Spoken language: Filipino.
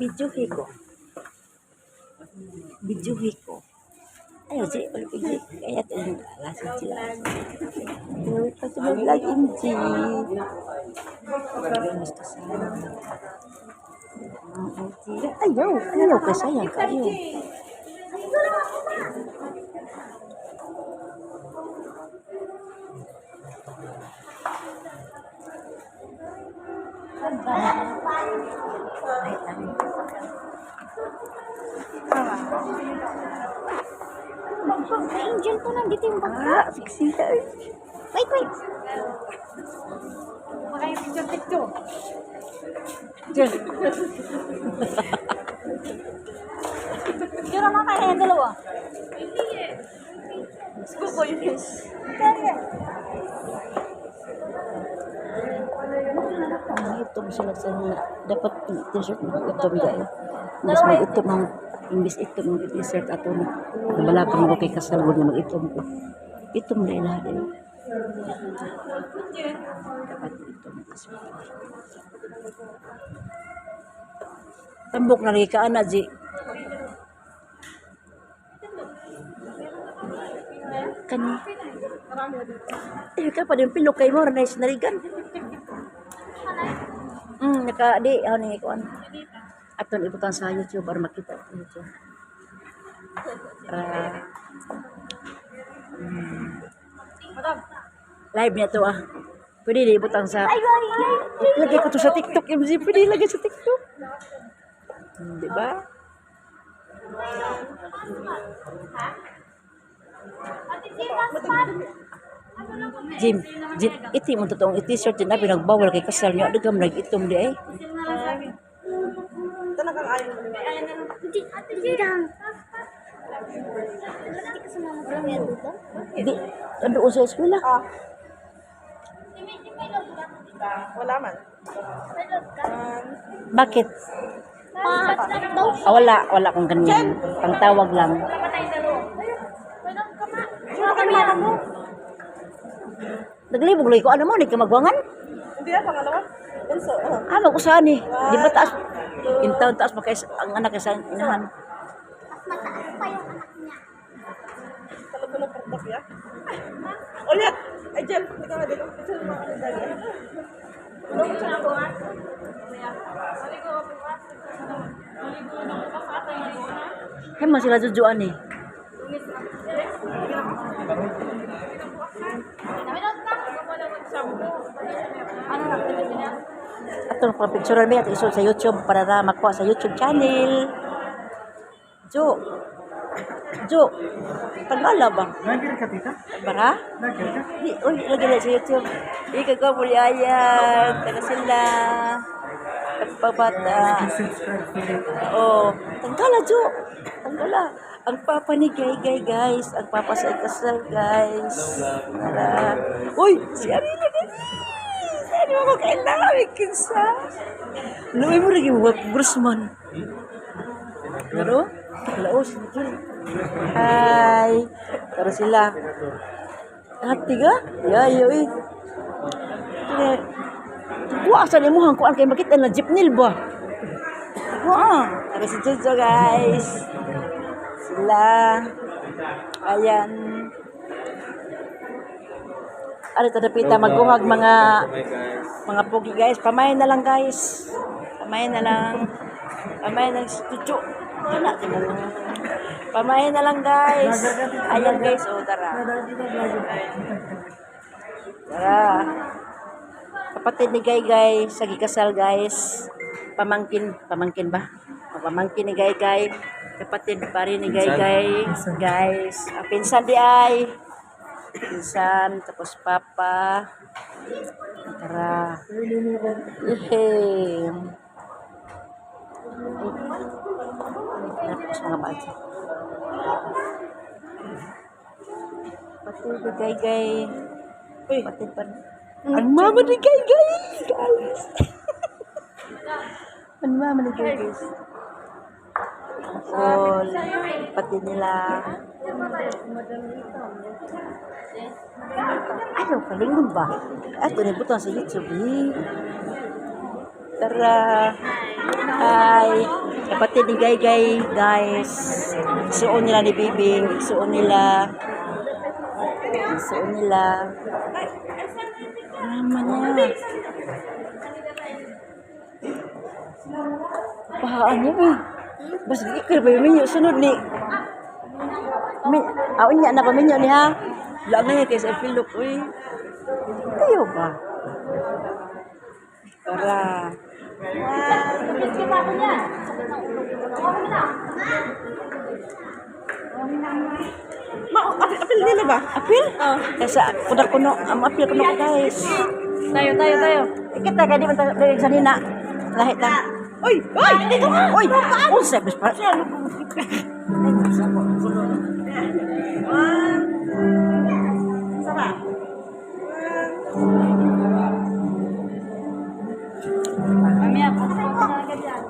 Videohi ko. Videohi ko. Ayaw si Olpigi. Kaya ito lasin sila. Wait pa sa vlog MG. Mas kasama. Ayaw. Ayaw ka sayang kayo. May angel ko nandito yung baka. Sexy. Wait. Makaya picture. Diyan. Picture naman kayo yung dalawa. Schoolboy fish. Itom sila sa dapat t-shirt mo itom guys. Mas mag-itom ang imbis itom ng t-shirt ato na nabalakan mo kay kasalbo na mag-itom ko. Itom na ilalim. Dapat itom ang t-shirt. Tambok na rin ka, Ana, Ji. Kani. Ka pa din pilok kay mo, na sinarigan. Naka-di, ano yung ikuan. Aton ibutan sa YouTube para makita sa YouTube. Live niya to Pwede di ibutang sa... Lagay ko to sa TikTok, MZ. Pwede lagay sa TikTok. Diba? Jim, iti mo totoong t-shirt din na pinagbawal kay kasal niyo. Adagam nag-itom di ay. Talagang ayaw mo nila. Hindi lang. Hindi ka sumama sa mga dito? Di, ano sa eskwela? Wala man. Bakit? Wala akong ganyan. Pangtawag lang. Naglibog ko, ano mo, hindi ka magwangan? Hindi na, pangalawa. Bunso. Mag-usahan eh. Di ba taas? Intaon taas pa ang anak sa inahan. Mataas pa yung anak niya. Talaga ng pagkas ya. Oh yeah! Ay, Jen, hindi ka nga dito. Ito yung mga kanilagay. Ano mo siya na buwan? Hema sila jujuan eh. Atong pang-picturean ba ito isod sa YouTube para na makuha sa YouTube channel. Jo. Tagala ba? Nagir ka, tita? Bara? Nagir ka? Di, lagi na sa YouTube. Ika ka muli ayan. Taga sila. Pagpabata. Subscribe to it. Tanggala, Jo. Tanggala. Ang papa ni Gay, guys. Ang papa sa ikasal, guys. Tara. Uy, si Arila na. Ano ako kailangan? Kinsa. Luwi mo rin yung Grossman. Pero, laos. Hi. Tara sila. Hati ka? Yayo eh. Buwa sa limuhan ko. Ang kayo makita na jeepnil ba? Buwa. Tara si Jojo, guys. Sila. Ayan. Ano tadapita magbuhag mga pogi guys. Pamain na lang guys. Pamain na lang chuchu. Pamain na lang guys. Ayan guys, tara. Tara. Kapatid ni Gay, sa gikasal guys. Pamangkin ba? Pamangkin ni Gay. Kapatid pa rin ni Gay. Guys, pinsan di ay. Pinsan, tapos papa. Tara. Yehey. Tapos mga bata. Patid ni Gay. Patid pa rin. Ang mama ni Gay, guys. Ang mama ni Gay, guys. All, patid nila. Ayaw, kalingon ba? At pinibutan sa YouTube. Tara. Hi. kapatid ni Gaygay, guys. Suon nila ni Bibing. Suon nila. Suon nila. Naman niya. Pahaan niya eh. Bas gikir ba yung minyo? Sunod ni. Awin niya na pa minyo ni ha. Wala nga niya kaysa pilok. Uy. Kayo ba? Para. Apil nila ba? Apil? Kaysa kuno. Ang apil kuno ko guys. Tayo. Ikita ka di man tayo sa nina. Lahit lang. Uy! Uy! Dito ka! Uy! Unsa bis pa? Sama. Mamaya, pasok na agad yan.